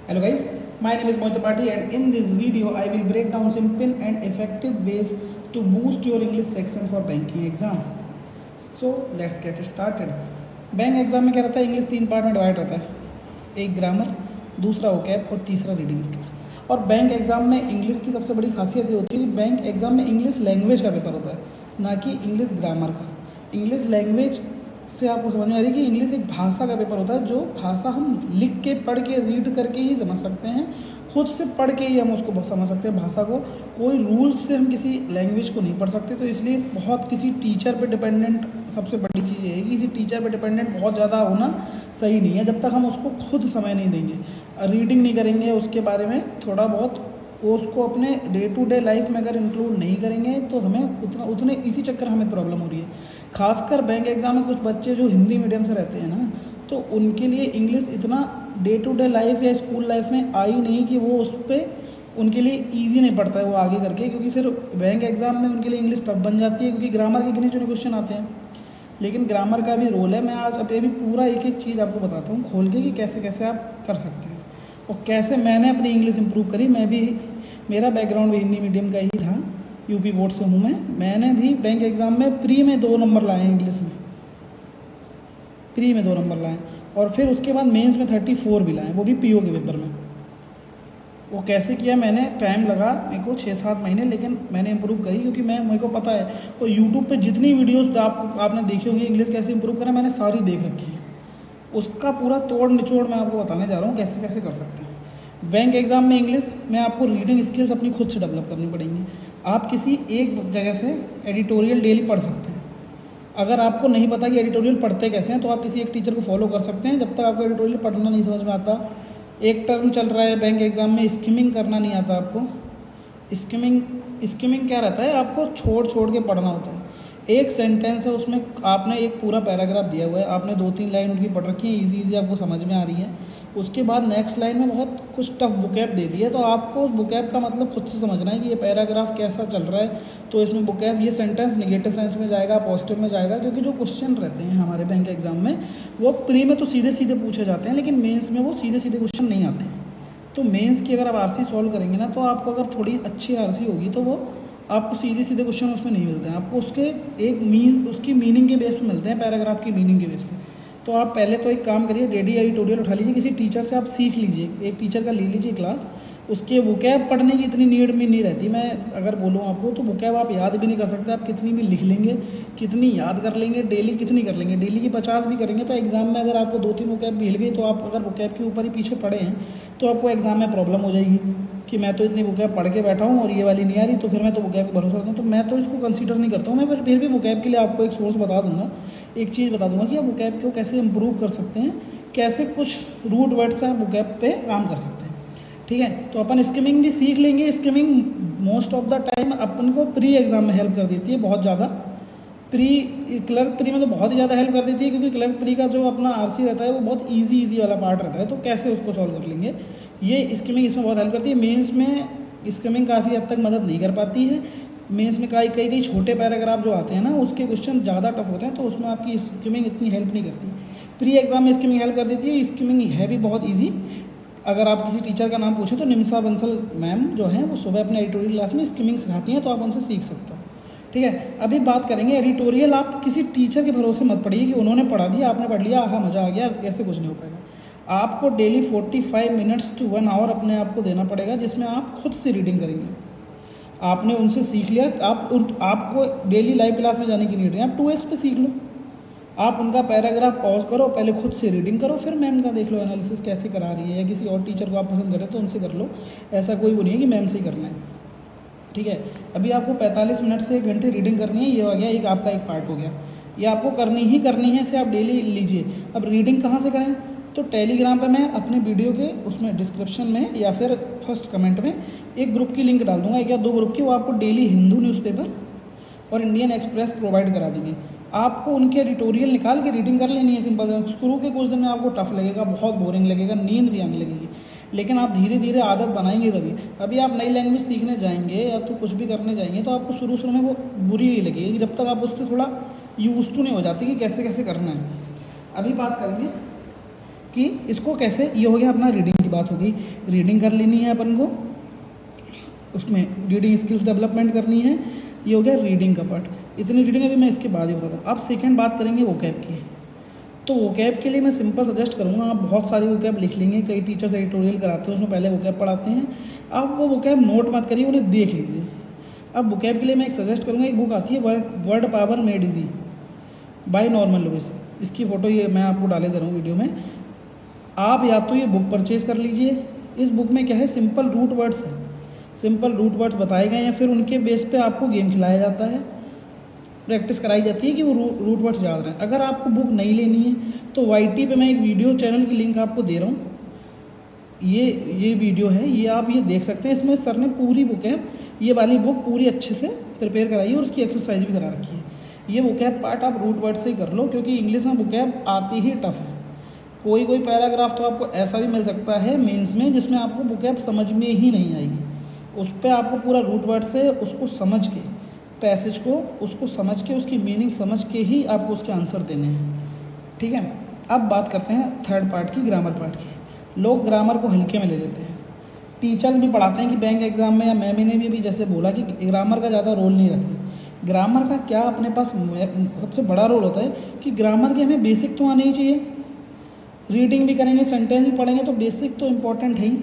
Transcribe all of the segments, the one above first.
Hello guys, my name is Mohit Tripathi and in this video I will break down simple and effective ways to boost your English section for banking exam. So let's get started. Bank exam में क्या रहता है, English 3 part में divide रहता है, एक grammar, दूसरा vocab और तीसरा रीडिंग स्किल्स। और बैंक एग्जाम में इंग्लिश की सबसे बड़ी खासियत ये होती है कि बैंक एग्जाम में इंग्लिश लैंग्वेज का पेपर होता है, ना कि इंग्लिश ग्रामर का। इंग्लिश लैंग्वेज से आपको समझ में आ रही है कि इंग्लिश एक भाषा का पेपर होता है, जो भाषा हम लिख के, पढ़ के, रीड करके ही समझ सकते हैं, खुद से पढ़ के ही हम उसको समझ सकते हैं भाषा को। कोई रूल्स से हम किसी लैंग्वेज को नहीं पढ़ सकते। तो इसलिए बहुत किसी टीचर पे डिपेंडेंट, सबसे बड़ी चीज़ ये है कि किसी टीचर पे डिपेंडेंट बहुत ज़्यादा होना सही नहीं है, जब तक हम उसको खुद समय नहीं देंगे, रीडिंग नहीं करेंगे, उसके बारे में थोड़ा बहुत उसको अपने डे टू डे लाइफ में अगर इंक्लूड नहीं करेंगे तो हमें उतने इसी चक्कर हमें प्रॉब्लम हो रही है। खासकर बैंक एग्ज़ाम में कुछ बच्चे जो हिंदी मीडियम से रहते हैं ना, तो उनके लिए इंग्लिश इतना डे टू डे लाइफ या स्कूल लाइफ में आई नहीं कि वो उस पर उनके लिए ईजी नहीं पड़ता है वो आगे करके, क्योंकि फिर बैंक एग्ज़ाम में उनके लिए इंग्लिश टफ बन जाती है, क्योंकि ग्रामर के गिने चुने क्वेश्चन आते हैं। लेकिन ग्रामर का भी रोल है। मैं आज अभी पूरा एक एक चीज़ आपको बताता हूँ खोल के कि कैसे कैसे आप कर सकते हैं और कैसे मैंने अपनी इंग्लिश इंप्रूव करी। मैं भी, मेरा बैकग्राउंड भी हिंदी मीडियम का ही था, यूपी बोर्ड से हूँ मैंने भी बैंक एग्ज़ाम में प्री में 2 नंबर लाए हैं, इंग्लिश में प्री में 2 नंबर लाए, और फिर उसके बाद मेंस में 34 भी लाए, वो भी पीओ के पेपर में। वो कैसे किया, मैंने टाइम लगा मेरे को 6-7 महीने, लेकिन मैंने इंप्रूव करी, क्योंकि मेरे को पता है। और यूट्यूब पे जितनी वीडियोस आपने देखी होंगी इंग्लिश कैसे इंप्रूव करें, मैंने सारी देख रखी है। उसका पूरा तोड़ निचोड़ मैं आपको बताने जा रहा हूँ कैसे कैसे कर सकते हैं। बैंक एग्ज़ाम में इंग्लिश में आपको रीडिंग स्किल्स अपनी खुद से डेवलप करनी पड़ेंगी। आप किसी एक जगह से एडिटोरियल डेली पढ़ सकते हैं। अगर आपको नहीं पता कि एडिटोरियल पढ़ते कैसे हैं, तो आप किसी एक टीचर को फॉलो कर सकते हैं। जब तक आपको एडिटोरियल पढ़ना नहीं समझ में आता, एक टर्म चल रहा है बैंक एग्ज़ाम में, स्किमिंग करना नहीं आता आपको। स्किमिंग क्या रहता है, आपको छोड़ छोड़ के पढ़ना होता है। एक सेंटेंस है, उसमें आपने एक पूरा पैराग्राफ दिया हुआ है, आपने 2-3 लाइन उनकी पढ़ रखी है, इजी आपको समझ में आ रही है। उसके बाद नेक्स्ट लाइन में बहुत कुछ टफ बुकैब दे दी है, तो आपको उस बुकैब का मतलब खुद से समझना है कि ये पैराग्राफ कैसा चल रहा है। तो इसमें बुकैब, ये सेंटेंस नेगेटिव सेंस में जाएगा, पॉजिटिव में जाएगा, क्योंकि जो क्वेश्चन रहते हैं हमारे बैंक एग्जाम में वो प्री में तो सीधे सीधे पूछे जाते हैं, लेकिन मेंस में वो सीधे सीधे क्वेश्चन नहीं आते हैं। तो मेंस की अगर आप आरसी सॉल्व करेंगे ना, तो आपको अगर थोड़ी अच्छी आरसी होगी तो वो आपको सीधे सीधे क्वेश्चन उसमें नहीं मिलते हैं, आपको उसकी मीनिंग के बेस पे मिलते हैं, पैराग्राफ की मीनिंग के बेस पे। तो आप पहले तो एक काम करिए, डेली एडिटोरियल उठा लीजिए, किसी टीचर से आप सीख लीजिए, एक टीचर का ले लीजिए क्लास। उसके वोकैब पढ़ने की इतनी नीड में नहीं रहती। मैं अगर बोलूँ आपको, तो वोकैब आप याद भी नहीं कर सकते, आप कितनी भी लिख लेंगे, कितनी याद कर लेंगे, डेली कितनी कर लेंगे, डेली की 50 भी करेंगे, तो एग्ज़ाम में अगर आपको 2-3 वोकैब भी हिल गई, तो आप अगर वोकैब के ऊपर ही पीछे पड़े हैं, तो आपको एग्ज़ाम में प्रॉब्लम हो जाएगी कि मैं तो इतनी वोकैब पढ़ के बैठा हूँ और ये वाली नहीं आ रही, तो फिर मैं तो वोकैब पर भरोसा करता हूँ। तो मैं तो इसको कंसीडर नहीं करता हूँ। मैं फिर भी वोकैब के लिए आपको एक सोर्स बता दूँगा, एक चीज़ बता दूँगा कि आप वोकैब को कैसे इंप्रूव कर सकते हैं, कैसे कुछ रूट वर्ड से आप वोकैब पे काम कर सकते हैं। ठीक है, तो अपन स्किमिंग भी सीख लेंगे। Skimming most of the time अपन को प्री एग्ज़ाम में हेल्प कर देती है बहुत ज़्यादा। क्लर्क प्री में तो बहुत ही ज़्यादा हेल्प कर देती है, क्योंकि क्लर्क प्री का जो अपना आरसी रहता है वो बहुत इजी वाला पार्ट रहता है। तो कैसे उसको सॉल्व कर लेंगे, ये स्किमिंग इसमें बहुत हेल्प करती है। मेंस में स्किमिंग काफ़ी हद तक मदद नहीं कर पाती है। मेंस में कई छोटे पैराग्राफ जो आते हैं ना, उसके क्वेश्चन ज़्यादा टफ होते हैं, तो उसमें आपकी स्किमिंग इतनी हेल्प नहीं करती। प्री एग्ज़ाम में स्किमिंग हेल्प कर देती है। स्किमिंग है भी बहुत ईजी। अगर आप किसी टीचर का नाम पूछें तो निमिषा बंसल मैम जो हैं, वो सुबह अपने एडिटोरियल क्लास में स्किमिंग सिखाती हैं, तो आप उनसे सीख सकते हो। ठीक है, अभी बात करेंगे एडिटोरियल। आप किसी टीचर के भरोसे मत पढ़िए कि उन्होंने पढ़ा दिया, आपने पढ़ लिया, हाँ मज़ा आ गया, ऐसे कुछ नहीं हो पाएगा। आपको डेली 45 मिनट्स टू 1 आवर अपने आप को देना पड़ेगा, जिसमें आप खुद से रीडिंग करेंगे। आपने उनसे सीख लिया, आपको डेली लाइव क्लास में जाने की नीड नहीं, आप 2x पे सीख लो। आप उनका पैराग्राफ पॉज करो, पहले खुद से रीडिंग करो, फिर मैम का देख लो एनालिसिस कैसे करा रही है, या किसी और टीचर को आप पसंद करें तो उनसे कर लो। ऐसा कोई वो नहीं है कि मैम से ही करना है। ठीक है, अभी आपको 45 मिनट से 1 घंटे रीडिंग करनी है, ये हो गया, एक आपका एक पार्ट हो गया। ये आपको करनी ही करनी है, इसे आप डेली लीजिए। अब रीडिंग कहाँ से करें, तो टेलीग्राम पे मैं अपने वीडियो के उसमें डिस्क्रिप्शन में या फिर फर्स्ट कमेंट में एक ग्रुप की लिंक डाल दूँगा, 1 या 2 ग्रुप की। वो आपको डेली हिंदू न्यूज़पेपर और इंडियन एक्सप्रेस प्रोवाइड करा देंगे। आपको उनके एडिटोरियल निकाल के रीडिंग कर लेनी है, सिंपल। शुरू के कुछ दिन में आपको टफ लगेगा, बहुत बोरिंग लगेगा, नींद भी आने लगेगी, लेकिन आप धीरे धीरे आदत बनाएंगे तभी। अभी आप नई लैंग्वेज सीखने जाएंगे या तो कुछ भी करने जाएंगे, तो आपको शुरू में वो बुरी नहीं लगेगी, जब तक आप उससे थोड़ा यूज टू नहीं हो जाती कि कैसे कैसे करना है। अभी बात करेंगे कि इसको कैसे, ये हो गया अपना रीडिंग की बात हो गई। रीडिंग कर लेनी है अपन को, उसमें रीडिंग स्किल्स डेवलपमेंट करनी है। ये हो गया रीडिंग का पार्ट। इतनी रीडिंग अभी मैं इसके बाद ही बताता हूँ। अब सेकंड बात करेंगे वोकैब की। तो वोकैब के लिए मैं सिंपल सजेस्ट करूँगा, आप बहुत सारी वोकैब लिख लेंगे, कई टीचर्स एडिटोरियल कराते हैं उसमें पहले वोकैब पढ़ाते हैं। आप वो वोकैब नोट मत करिए, उन्हें देख लीजिए। अब वोकैब के लिए मैं एक सजेस्ट करूँगा, एक बुक आती है word power made easy by Norman Lewis. इसकी फ़ोटो ये मैं आपको डाले दे रहा हूँ वीडियो में। आप या तो ये बुक परचेज़ कर लीजिए। इस बुक में क्या है, सिंपल रूट वर्ड्स हैं, सिंपल रूट वर्ड्स बताए गए हैं, फिर उनके बेस पे आपको गेम खिलाया जाता है, प्रैक्टिस कराई जाती है कि वो रूट वर्ड्स याद रहें। अगर आपको बुक नहीं लेनी है तो YT पे मैं एक वीडियो चैनल की लिंक आपको दे रहा हूँ, ये वीडियो है, ये आप ये देख सकते हैं। इसमें सर ने पूरी बुक है, ये वाली बुक पूरी अच्छे से प्रिपेयर कराई है और उसकी एक्सरसाइज भी करा रखी है। ये वोकैब पार्ट आप रूट वर्ड से ही कर लो, क्योंकि इंग्लिश में वोकैब आती ही टफ है। कोई पैराग्राफ तो आपको ऐसा भी मिल सकता है मेंस में जिसमें आपको वोकैब समझ में ही नहीं आएगी। उस पर आपको पूरा रूट वर्ड से उसको समझ के, पैसेज को उसको समझ के, उसकी मीनिंग समझ के ही आपको उसके आंसर देने हैं, ठीक है। अब बात करते हैं थर्ड पार्ट की, ग्रामर पार्ट की। लोग ग्रामर को हल्के में ले लेते हैं। टीचर्स भी पढ़ाते हैं कि बैंक एग्जाम में, या मैम ने भी अभी जैसे बोला कि ग्रामर का ज़्यादा रोल नहीं रहता। ग्रामर का क्या अपने पास सबसे बड़ा रोल होता है कि ग्रामर के हमें बेसिक तो आने ही चाहिए। रीडिंग भी करेंगे, सेंटेंस भी पढ़ेंगे, तो बेसिक तो इम्पॉर्टेंट है ही।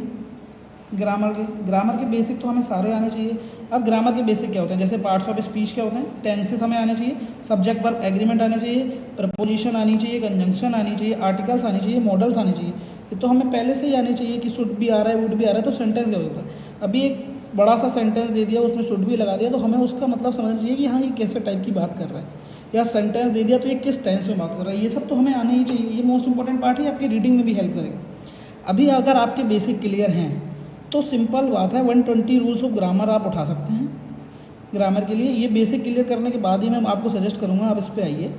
ग्रामर के बेसिक तो हमें सारे आने चाहिए। अब ग्रामर के बेसिक क्या होते हैं, जैसे पार्ट्स ऑफ स्पीच क्या होते हैं, टेंसेस हमें आने चाहिए, सब्जेक्ट वर्ब एग्रीमेंट आने चाहिए, प्रपोजिशन आनी चाहिए, कंजंक्शन आनी चाहिए, आर्टिकल्स आनी चाहिए, मॉडल्स आने चाहिए। ये तो हमें पहले से ही आने चाहिए कि शुड भी आ रहा है, वुड भी आ रहा है, तो सेंटेंस क्या होता है। अभी एक बड़ा सा सेंटेंस दे दिया, उसमें शुड भी लगा दिया, तो हमें उसका मतलब समझना चाहिए कि हाँ ये कैसे टाइप की बात कर रहा है, या सेंटेंस दे दिया तो ये किस टेंस में बात कर रहा है। ये सब तो हमें आने ही चाहिए। ये मोस्ट इंपॉर्टेंट पार्ट है, आपकी रीडिंग में भी हेल्प करेगा। अभी अगर आपके बेसिक क्लियर हैं तो सिंपल बात है, 120 रूल्स ऑफ ग्रामर आप उठा सकते हैं ग्रामर के लिए। ये बेसिक क्लियर करने के बाद ही मैं आपको सजेस्ट करूँगा आप इस पर आइए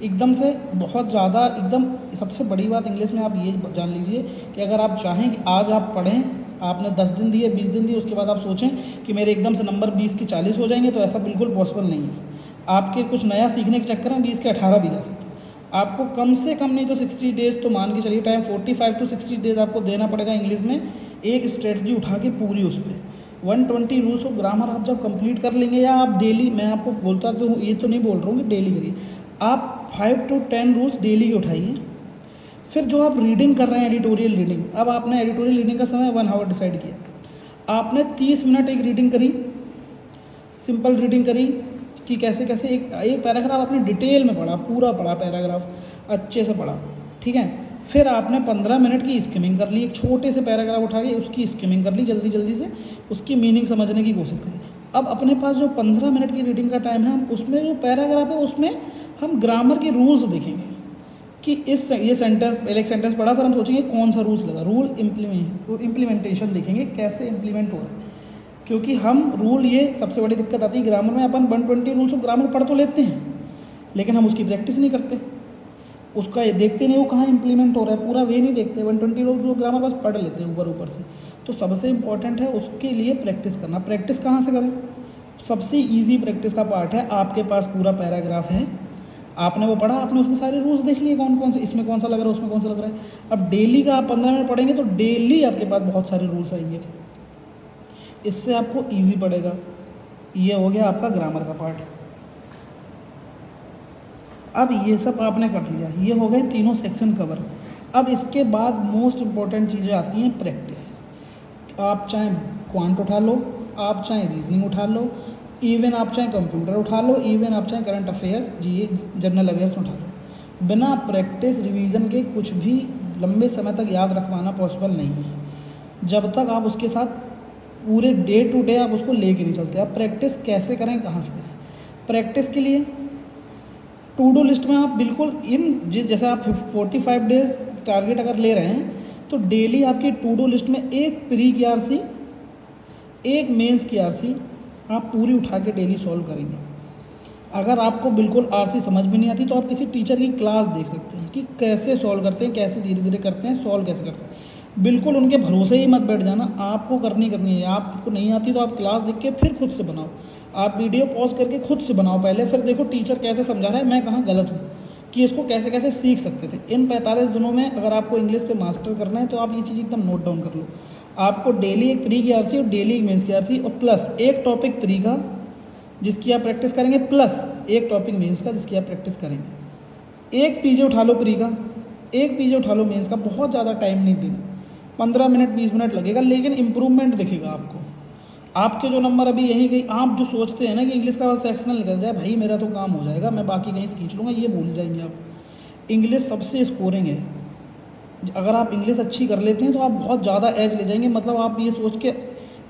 एकदम से। बहुत ज़्यादा एकदम सबसे बड़ी बात इंग्लिश में आप ये जान लीजिए कि अगर आप चाहें कि आज आप पढ़ें, आपने 10 दिन दिए, 20 दिन दिए, उसके बाद आप सोचें कि मेरे एकदम से नंबर 20 के 40 हो जाएंगे, तो ऐसा बिल्कुल पॉसिबल नहीं है। आपके कुछ नया सीखने के चक्कर में 20 के 18 भी जा सकते हैं। आपको कम से कम नहीं तो 60 डेज़ तो मान के चलिए, टाइम 45 to 60 डेज़ आपको देना पड़ेगा इंग्लिश में, एक स्ट्रेटजी उठा के पूरी उस पर। 120 रूल्स ऑफ ग्रामर आप जब कंप्लीट कर लेंगे, या आप डेली, मैं आपको बोलता तो हूँ, ये तो नहीं बोल रहा हूँ कि डेली करिए, आप 5 to 10 रूल्स डेली के उठाइए। फिर जो आप रीडिंग कर रहे हैं, एडिटोरियल रीडिंग, अब आपने एडिटोरियल रीडिंग का समय 1 आवर डिसाइड किया, आपने 30 मिनट एक रीडिंग करी, सिंपल रीडिंग करी कि कैसे कैसे एक पैराग्राफ आपने डिटेल में पढ़ा, पूरा पढ़ा पैराग्राफ, अच्छे से पढ़ा, ठीक है। फिर आपने 15 मिनट की स्किमिंग कर ली, एक छोटे से पैराग्राफ उठा के उसकी स्किमिंग कर ली, जल्दी जल्दी से उसकी मीनिंग समझने की कोशिश करी। अब अपने पास जो 15 मिनट की रीडिंग का टाइम है, हम उसमें जो पैराग्राफ है उसमें हम ग्रामर के रूल्स देखेंगे कि ये सेंटेंस, पहले एक सेंटेंस पढ़ा, फिर हम सोचेंगे कौन सा रूल्स लगा, रूल इम्प्लीमेंटेशन देखेंगे कैसे इम्प्लीमेंट हो रहा है। क्योंकि हम रूल, ये सबसे बड़ी दिक्कत आती है ग्रामर में, अपन 120 रूल्स ऑफ ग्रामर पढ़ तो लेते हैं लेकिन हम उसकी प्रैक्टिस नहीं करते, उसका ये देखते नहीं वो कहाँ इंप्लीमेंट हो रहा है, पूरा वे नहीं देखते। 120 रूल्स ऑफ ग्रामर बस पढ़ लेते हैं ऊपर से। तो सबसे इंपॉर्टेंट है उसके लिए प्रैक्टिस करना। प्रैक्टिस कहाँ से करें, सबसे ईजी प्रैक्टिस का पार्ट है, आपके पास पूरा पैराग्राफ है, आपने वो पढ़ा, आपने उसमें सारे रूल्स देख लिए, कौन कौन से, इसमें कौन सा लग रहा है, उसमें कौन सा लग रहा है। अब डेली का आप 15 मिनट पढ़ेंगे तो डेली आपके पास बहुत सारे रूल्स आएंगे, इससे आपको इजी पड़ेगा। ये हो गया आपका ग्रामर का पार्ट। अब ये सब आपने कर लिया, ये हो गए तीनों सेक्शन कवर। अब इसके बाद मोस्ट इम्पॉर्टेंट चीज़ें आती हैं प्रैक्टिस। आप चाहे क्वांट उठा लो, आप चाहे रीजनिंग उठा लो, इवन आप चाहे कंप्यूटर उठा लो, इवन आप चाहे करंट अफेयर्स, जी जनरल अवेयर्स उठा लो, बिना प्रैक्टिस रिवीजन के कुछ भी लंबे समय तक याद रखवाना पॉसिबल नहीं है। जब तक आप उसके साथ पूरे डे टू डे आप उसको लेके नहीं चलते। आप प्रैक्टिस कैसे करें, कहाँ से करें? प्रैक्टिस के लिए टू डू लिस्ट में आप बिल्कुल जैसे आप 45 डेज टारगेट अगर ले रहे हैं तो डेली आपकी टू डू लिस्ट में एक प्री की आरसी, एक मेंस की आरसी आप पूरी उठा के डेली सॉल्व करेंगे। अगर आपको बिल्कुल आरसी समझ में नहीं आती तो आप किसी टीचर की क्लास देख सकते हैं कि कैसे सॉल्व करते हैं, कैसे धीरे धीरे करते हैं, सॉल्व कैसे करते हैं। बिल्कुल उनके भरोसे ही मत बैठ जाना, आपको करनी है। आपको नहीं आती तो आप क्लास देख के फिर खुद से बनाओ, आप वीडियो पॉज करके खुद से बनाओ पहले, फिर देखो टीचर कैसे समझा रहा है, मैं कहाँ गलत हूँ, कि इसको कैसे कैसे सीख सकते थे। इन 45 दिनों में अगर आपको इंग्लिश पे मास्टर करना है तो आप ये चीज़ एकदम नोट डाउन कर लो। आपको डेली एक प्री की आरसी और डेली एक मेंस की आरसी और प्लस एक टॉपिक प्री का जिसकी आप प्रैक्टिस करेंगे, प्लस एक टॉपिक मेंस का जिसकी आप प्रैक्टिस करेंगे। एक पीजे उठा लो प्री का, एक पीजे उठा लो मेंस का, बहुत ज़्यादा टाइम नहीं देना, 15 मिनट 20 मिनट लगेगा, लेकिन इम्प्रूवमेंट दिखेगा आपको। आपके जो नंबर अभी यहीं कहीं, आप जो सोचते हैं ना कि इंग्लिश का बस सेक्शनल निकल जाए, भाई मेरा तो काम हो जाएगा, मैं बाकी कहीं से खींच लूँगा, ये भूल जाएंगे आप। इंग्लिश सबसे स्कोरिंग है। अगर आप इंग्लिश अच्छी कर लेते हैं तो आप बहुत ज़्यादा एज ले जाएंगे। मतलब आप ये सोच के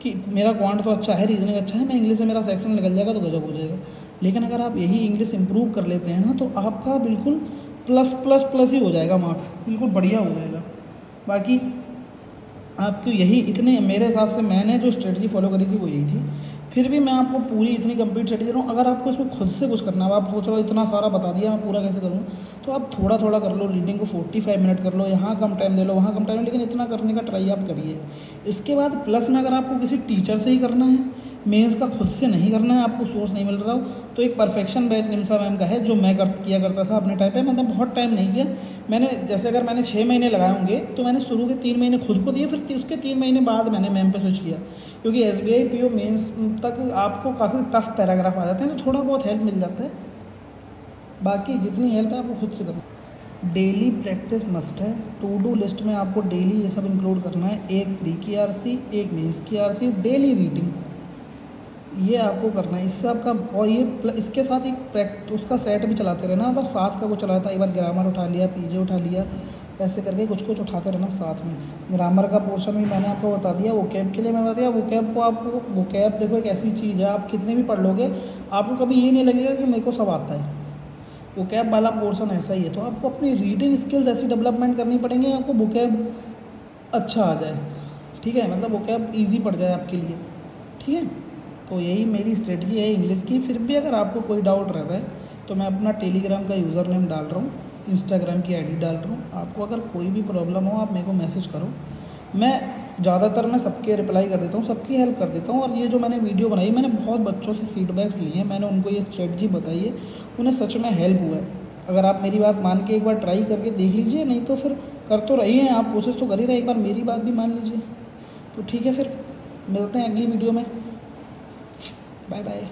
कि मेरा क्वांट तो अच्छा है, रीजनिंग अच्छा है, मैं इंग्लिश में मेरा सेक्शन निकल जाएगा तो गजब हो जाएगा। लेकिन अगर आप यही इंग्लिश इंप्रूव कर लेते हैं ना तो आपका बिल्कुल प्लस प्लस प्लस ही हो जाएगा, मार्क्स बिल्कुल बढ़िया हो जाएगा। बाकी आपको यही इतने, मेरे हिसाब से मैंने जो स्ट्रेटजी फॉलो करी थी वो यही थी। फिर भी मैं आपको पूरी इतनी कंप्लीट स्ट्रेटजी दे रहा हूँ। अगर आपको इसमें खुद से कुछ करना है, आप सोच रहे हो इतना सारा बता दिया मैं पूरा कैसे करूँ, तो आप थोड़ा थोड़ा कर लो। रीडिंग को 45 मिनट कर लो, यहाँ कम टाइम दे लो, वहाँ कम टाइम, लेकिन इतना करने का ट्राई आप करिए। इसके बाद प्लस में अगर आपको किसी टीचर से ही करना है, मेंस का खुद से नहीं करना है, आपको सोर्स नहीं मिल रहा हो, तो एक परफेक्शन बैच निम्सा मैम का है जो मैं किया करता था अपने टाइम पे। मतलब बहुत टाइम नहीं किया मैंने, जैसे अगर मैंने 6 महीने लगाए होंगे तो मैंने शुरू के 3 महीने खुद को दिए, फिर उसके 3 महीने बाद मैंने मैम पे स्विच किया। क्योंकि SBI PO मेंस तक आपको काफ़ी टफ पैराग्राफ आ जाते हैं तो थोड़ा बहुत हेल्प मिल जाता है। बाकी जितनी हेल्प है आपको खुद से करना। डेली प्रैक्टिस मस्ट है। टू डू लिस्ट में आपको डेली ये सब इंक्लूड करना है। एक प्री की आरसी, एक मेंस की आरसी, डेली रीडिंग, ये आपको करना है। इससे आपका, और ये इसके साथ एक उसका सेट भी चलाते रहना, मतलब साथ का वो चलाता है। एक बार ग्रामर उठा लिया, पीजे उठा लिया, ऐसे करके कुछ कुछ उठाते रहना साथ में। ग्रामर का पोर्शन भी मैंने आपको बता दिया। वोकैब के लिए मैंने बता दिया, वोकैब को आपको, वोकैब देखो एक ऐसी चीज़ है, आप कितने भी पढ़ लोगे आपको कभी ये नहीं लगेगा कि मेरे को सब आता है। वोकैब वाला पोर्शन ऐसा ही है। तो आपको अपनी रीडिंग स्किल्स ऐसी डेवलपमेंट करनी पड़ेंगी आपको वोकैब अच्छा आ जाए, ठीक है, मतलब वोकैब ईजी पड़ जाए आपके लिए, ठीक है। तो यही मेरी स्ट्रेटजी है इंग्लिश की। फिर भी अगर आपको कोई डाउट रहता है तो मैं अपना टेलीग्राम का यूज़र नेम डाल रहा हूँ, इंस्टाग्राम की आईडी डाल रहा हूँ। आपको अगर कोई भी प्रॉब्लम हो आप मेरे को मैसेज करो। मैं ज़्यादातर मैं सबके रिप्लाई कर देता हूँ, सबकी हेल्प कर देता हूँ। और ये जो मैंने वीडियो बनाई, मैंने बहुत बच्चों से फीडबैक्स लिए हैं, मैंने उनको ये स्ट्रेटजी बताई है, उन्हें सच में हेल्प हुआ है। अगर आप मेरी बात मान के एक बार ट्राई करके देख लीजिए, नहीं तो फिर कर तो रही हैं आप, कोशिश तो कर ही रहे, एक बार मेरी बात भी मान लीजिए। तो ठीक है, फिर मिलते हैं अगली वीडियो में। Bye bye.